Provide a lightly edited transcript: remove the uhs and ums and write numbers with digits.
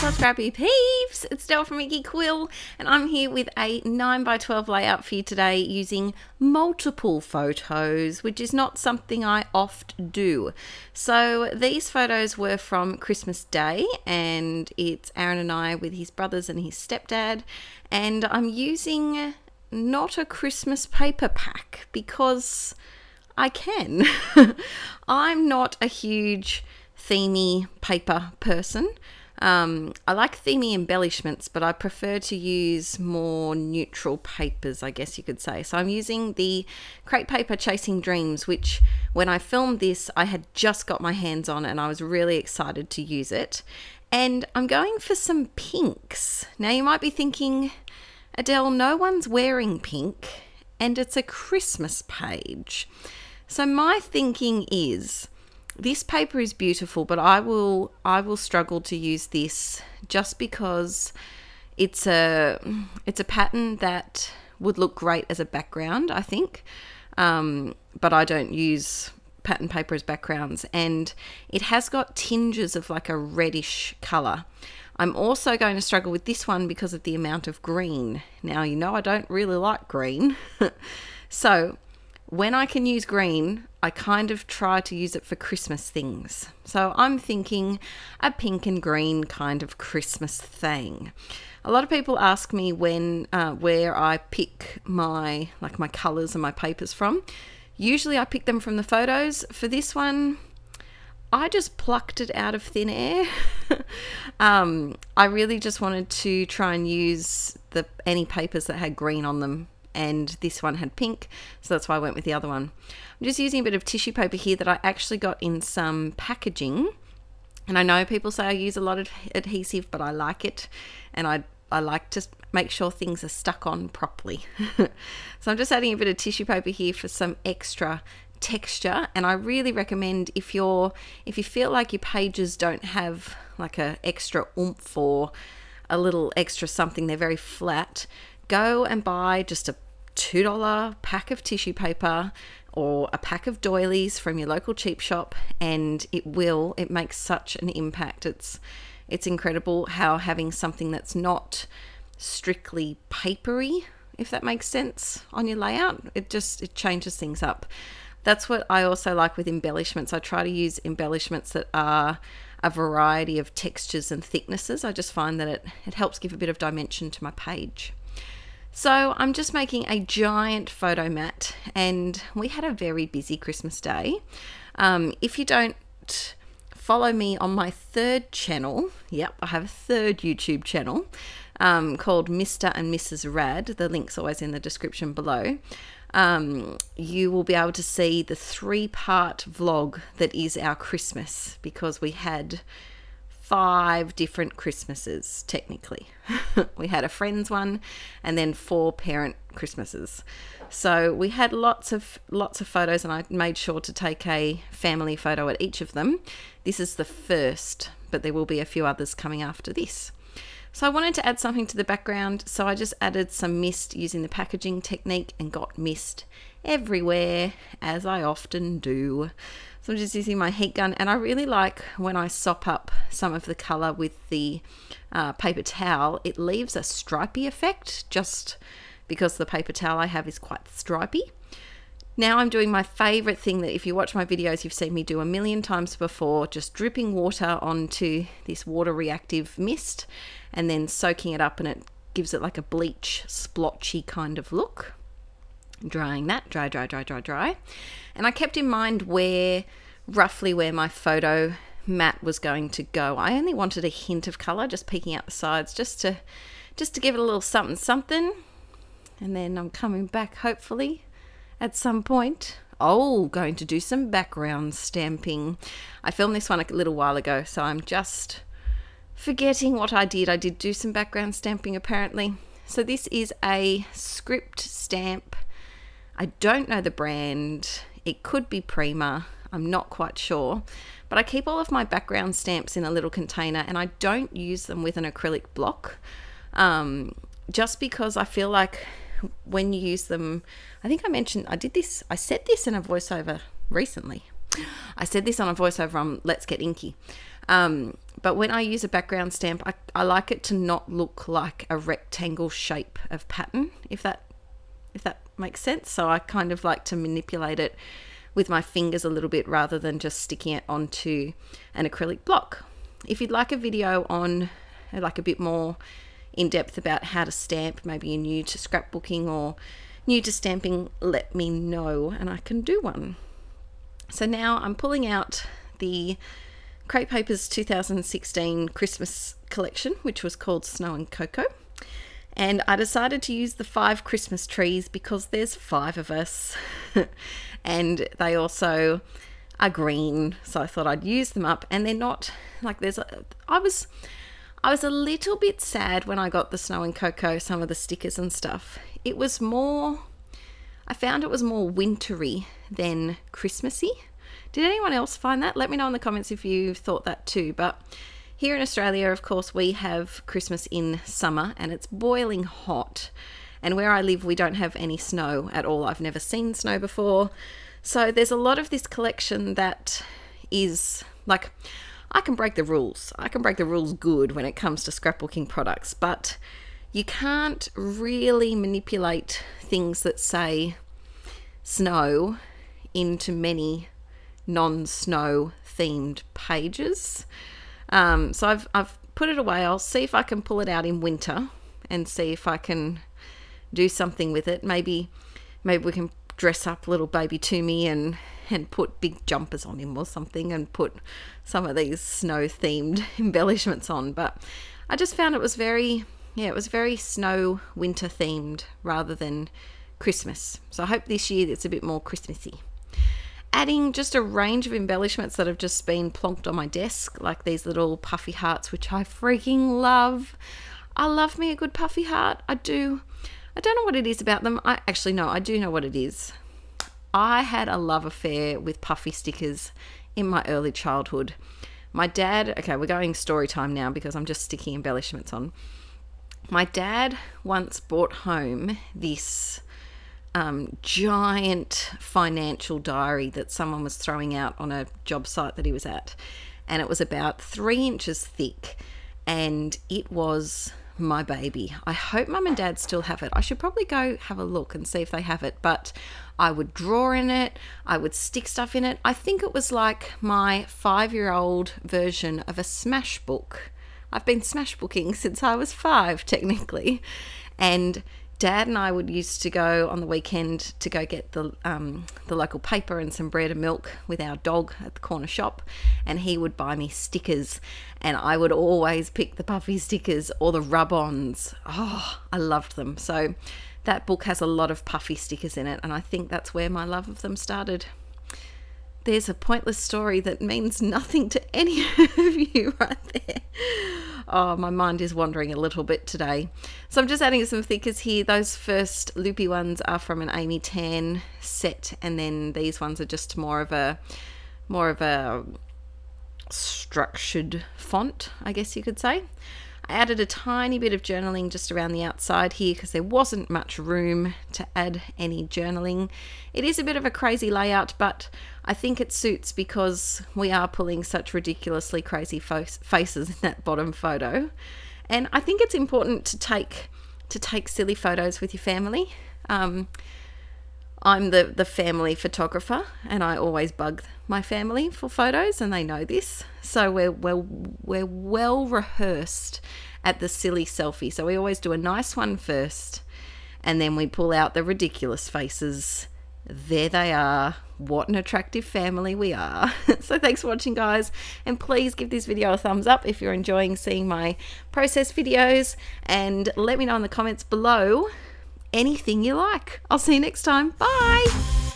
Hello Scrappy Peeps, it's Del from Inkie Quill and I'm here with a 9x12 layout for you today using multiple photos, which is not something I oft do. So these photos were from Christmas Day and it's Aaron and I with his brothers and his stepdad, and I'm using not a Christmas paper pack because I can. I'm not a huge themey paper person. I like themey embellishments, but I prefer to use more neutral papers, I guess you could say. So I'm using the crepe paper Chasing Dreams, which when I filmed this, I had just got my hands on and I was really excited to use it. And I'm going for some pinks. Now you might be thinking, Adele, no one's wearing pink and it's a Christmas page. So my thinking is, this paper is beautiful, but I will struggle to use this just because it's a pattern that would look great as a background, I think. But I don't use pattern paper as backgrounds, and it has got tinges of like a reddish color. I'm also going to struggle with this one because of the amount of green. Now, you know I don't really like green. So when I can use green, I kind of try to use it for Christmas things. So I'm thinking a pink and green kind of Christmas thing. A lot of people ask me when where I pick my colors and my papers from. Usually I pick them from the photos. For this one, I just plucked it out of thin air. I really just wanted to try and use any papers that had green on them, and this one had pink, so that's why I went with the other one. I'm just using a bit of tissue paper here that I actually got in some packaging, and I know people say I use a lot of adhesive, but I like it, and I like to make sure things are stuck on properly. So I'm just adding a bit of tissue paper here for some extra texture, and I really recommend if you feel like your pages don't have like a extra oomph or a little extra something, they're very flat, go and buy just a $2 pack of tissue paper or a pack of doilies from your local cheap shop, and it makes such an impact. It's incredible how having something that's not strictly papery, if that makes sense, on your layout, it changes things up. That's what I also like with embellishments. I try to use embellishments that are a variety of textures and thicknesses. I just find that it helps give a bit of dimension to my page. So I'm just making a giant photo mat, and we had a very busy Christmas Day. If you don't follow me on my third channel, yep, I have a third YouTube channel called Mr and Mrs Rad. The link's always in the description below. You will be able to see the 3-part vlog that is our Christmas, because we had 5 different Christmases technically. We had a friend's one and then 4 parent Christmases. So we had lots of photos, and I made sure to take a family photo at each of them. This is the first, but there will be a few others coming after this. So I wanted to add something to the background, so I just added some mist using the packaging technique and got mist everywhere, as I often do. So I'm just using my heat gun, and I really like when I sop up some of the colour with the paper towel. It leaves a stripy effect just because the paper towel I have is quite stripy. Now I'm doing my favourite thing that if you watch my videos you've seen me do a million times before, just dripping water onto this water reactive mist and then soaking it up, and it gives it like a bleach splotchy kind of look. Drying that, dry. And I kept in mind roughly where my photo mat was going to go. I only wanted a hint of colour, just peeking out the sides, just to give it a little something. And then I'm coming back hopefully at some point. Going to do some background stamping. I filmed this one a little while ago, so I'm just forgetting what I did. I did do some background stamping apparently. So this is a script stamp. I don't know the brand. It could be Prima. I'm not quite sure. But I keep all of my background stamps in a little container, and I don't use them with an acrylic block. Just because I feel like when you use them, I think I mentioned I said this in a voiceover recently. I said this on a voiceover on Let's Get Inky. But when I use a background stamp, I like it to not look like a rectangle shape of pattern, if that makes sense. So I kind of like to manipulate it with my fingers a little bit rather than just sticking it onto an acrylic block. If you'd like a video on like a bit more in depth about how to stamp, maybe you're new to scrapbooking or new to stamping, let me know and I can do one. So now I'm pulling out the Crepe Papers 2016 Christmas collection, which was called Snow and Cocoa. And I decided to use the 5 Christmas trees because there's 5 of us and they also are green. So I thought I'd use them up, and they're not like I was a little bit sad when I got the Snow and Cocoa, some of the stickers and stuff. It was more, I found it was more wintry than Christmassy. Did anyone else find that? Let me know in the comments if you thought that too. But here in Australia, of course, we have Christmas in summer and it's boiling hot. And where I live, we don't have any snow at all. I've never seen snow before. So there's a lot of this collection that is like, I can break the rules. I can break the rules good when it comes to scrapbooking products, but you can't really manipulate things that say snow into many non-snow themed pages. So I've put it away. I'll see if I can pull it out in winter and see if I can do something with it. Maybe we can dress up little baby Toomey and put big jumpers on him or something and put some of these snow themed embellishments on. But I just found it was very snow winter themed rather than Christmas. So I hope this year it's a bit more Christmassy. Adding just a range of embellishments that have just been plonked on my desk, like these little puffy hearts, which I freaking love. I love me a good puffy heart. I do. I don't know what it is about them. I do know what it is. I had a love affair with puffy stickers in my early childhood. My dad, okay, we're going story time now because I'm just sticking embellishments on. My dad once brought home this giant financial diary that someone was throwing out on a job site that he was at, and it was about 3 inches thick, and it was my baby. I hope mum and dad still have it. I should probably go have a look and see if they have it, but I would draw in it, I would stick stuff in it. I think it was like my 5-year-old version of a smash book. I've been smash booking since I was 5 technically, and Dad and I would used to go on the weekend to go get the local paper and some bread and milk with our dog at the corner shop, and he would buy me stickers, and I would always pick the puffy stickers or the rub-ons. Oh, I loved them. So that book has a lot of puffy stickers in it, and I think that's where my love of them started. There's a pointless story that means nothing to any of you right there. Oh, my mind is wandering a little bit today. So I'm just adding some thickers here. Those first loopy ones are from an Amy Tan set, and then these ones are just more of a structured font, I guess you could say. I added a tiny bit of journaling just around the outside here because there wasn't much room to add any journaling. It is a bit of a crazy layout, but I think it suits because we are pulling such ridiculously crazy faces in that bottom photo. And I think it's important to take silly photos with your family. I'm the family photographer, and I always bug my family for photos, and they know this. So we're well rehearsed at the silly selfie. So we always do a nice one first, and then we pull out the ridiculous faces. There they are. What an attractive family we are. So thanks for watching, guys, and please give this video a thumbs up if you're enjoying seeing my process videos, and let me know in the comments below anything you like. I'll see you next time. Bye.